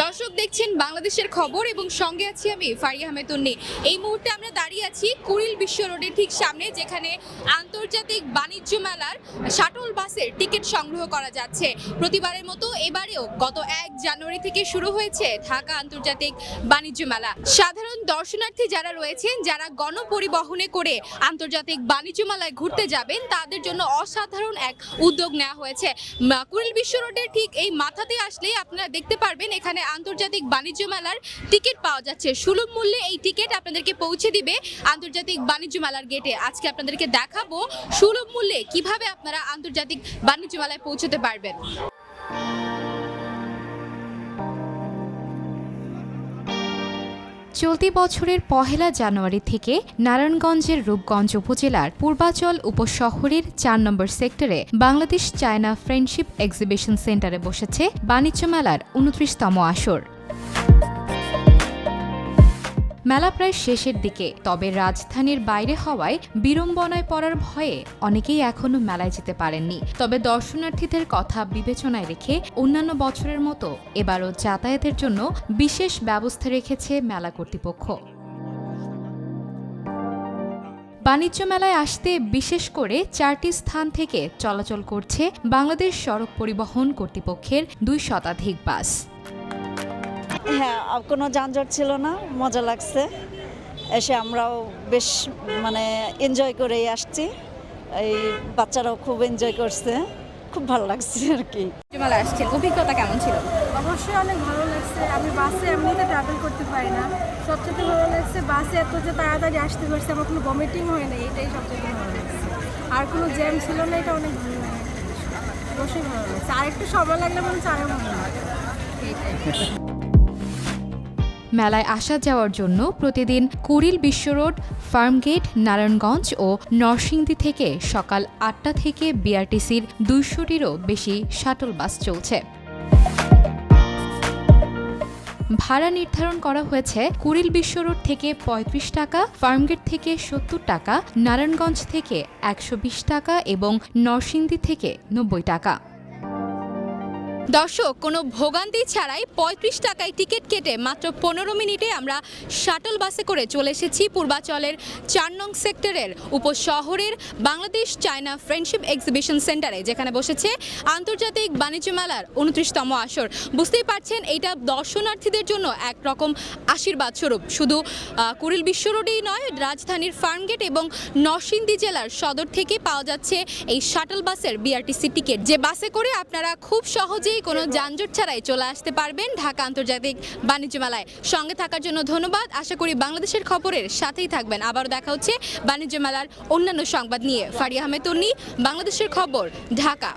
দর্শক দেখছেন বাংলাদেশের খবর এবং সঙ্গে আছি আমি ফারিয়া আহমেদ তন্নি। এই মুহূর্তে আমরা দাঁড়িয়ে আছি কুড়িল বিশ্ব রোডের ঠিক সামনে, যেখানে আন্তর্জাতিক বাণিজ্য মেলার শাটল বাসের টিকিট সংগ্রহ করা যাচ্ছে। প্রতিবারের মতো এবারেও গত 1 জানুয়ারি থেকে শুরু হয়েছে ঢাকা আন্তর্জাতিক বাণিজ্য মেলা। সাধারণ দর্শনার্থী যারা রয়েছেন, যারা গণপরিবহনে করে আন্তর্জাতিক বাণিজ্য মেলায় ঘুরতে যাবেন, তাদের জন্য অসাধারণ এক উদ্যোগ নেওয়া হয়েছে। কুড়িল বিশ্ব রোডের ঠিক এই মাথাতে আসলেই আপনারা দেখতে পারবেন এখানে আন্তর্জাতিক বাণিজ্য মেলার টিকিট পাওয়া যাচ্ছে। সুলভ মূল্যে এই টিকিট আপনাদেরকে পৌঁছে দিবে আন্তর্জাতিক বাণিজ্য মেলার গেটে। আজকে আপনাদেরকে দেখাবো সুলভ মূল্যে কিভাবে আপনারা আন্তর্জাতিক বাণিজ্য মেলায় পৌঁছতে পারবেন। চলতি বছরের 1 জানুয়ারি থেকে নারায়ণগঞ্জের রূপগঞ্জ উপজেলার পূর্বাচল উপশহরের 4 নম্বর সেক্টরে বাংলাদেশ চায়না ফ্রেন্ডশিপ এক্সিবিশন সেন্টারে বসেছে বাণিজ্য মেলার 29তম আসর। মেলা প্রায় শেষের দিকে, তবে রাজধানীর বাইরে হওয়ায় বিড়ম্বনায় পড়ার ভয়ে অনেকেই এখনও মেলায় যেতে পারেননি। তবে দর্শনার্থীদের কথা বিবেচনায় রেখে অন্যান্য বছরের মতো এবারও যাতায়াতের জন্য বিশেষ ব্যবস্থা রেখেছে মেলা কর্তৃপক্ষ। বাণিজ্য মেলায় আসতে বিশেষ করে 4টি স্থান থেকে চলাচল করছে বাংলাদেশ সড়ক পরিবহন কর্তৃপক্ষের 2 শতাধিক বাস। হ্যাঁ, কোনো যানজট ছিল না, মজা লাগছে। এসে আমরাও বেশ এনজয় করেই আসছি। এই বাচ্চারাও খুব এনজয় করছে, খুব ভালো লাগছে আর কি। মেলায় আসছেন, অভিজ্ঞতা কেমন ছিল? অবশ্যই অনেক ভালো লাগছে। আমি বাসে এমনিতে ট্রাভেল করতে পারি না, সবচেয়ে ভালো লাগছে বাসে এত যে তাড়াতাড়ি আসতে পারছে, আমার কোনো ভমিটিং হয় না, এটাই সবচেয়ে ভালো লাগছে। আর কোনো জ্যাম ছিল না, এটা অনেক ভালো লাগে, অবশ্যই ভালো লাগছে। আর একটু সময় লাগলে মনে হচ্ছে আরও ভালো লাগে। মেলায় আসা যাওয়ার জন্য প্রতিদিন কুড়িল বিশ্ব রোড, ফার্মগেট, নারায়ণগঞ্জ ও নরসিংদী থেকে সকাল 8টা থেকে বিআরটিসির 200টিরও বেশি শাটল বাস চলছে। ভাড়া নির্ধারণ করা হয়েছে কুড়িল বিশ্ব রোড থেকে 35 টাকা, ফার্মগেট থেকে 70 টাকা, নারায়ণগঞ্জ থেকে 120 টাকা এবং নরসিংদী থেকে 90 টাকা। দর্শক, কোনো ভোগান্তি ছাড়াই 35 টাকায় টিকিট কেটে মাত্র 15 মিনিটে আমরা শাটল বাসে করে চলে এসেছি পূর্বাচলের 4 নং সেক্টরের উপশহরের বাংলাদেশ চায়না ফ্রেন্ডশিপ এক্সিবিশন সেন্টারে, যেখানে বসেছে আন্তর্জাতিক বাণিজ্য মেলার 29তম আসর। বুঝতেই পারছেন, এইটা দর্শনার্থীদের জন্য একরকম আশীর্বাদ স্বরূপ। শুধু কুড়িল বিশ্ব রোডেই নয়, রাজধানীর ফার্মগেট এবং নরসিংদী জেলার সদর থেকে পাওয়া যাচ্ছে এই শাটল বাসের বিআরটিসি টিকিট, যে বাসে করে আপনারা খুব সহজেই কোনো যানজট ছাড়াই চলে আসতে পারবেন ঢাকা আন্তর্জাতিক বাণিজ্য মেলায়। সঙ্গে থাকার জন্য ধন্যবাদ। আশা করি বাংলাদেশের খবরের সাথেই থাকবেন। আবারও দেখা হচ্ছে বাণিজ্য মেলার অন্যান্য সংবাদ নিয়ে। ফারিয়া আহমেদ তন্নি, বাংলাদেশের খবর, ঢাকা।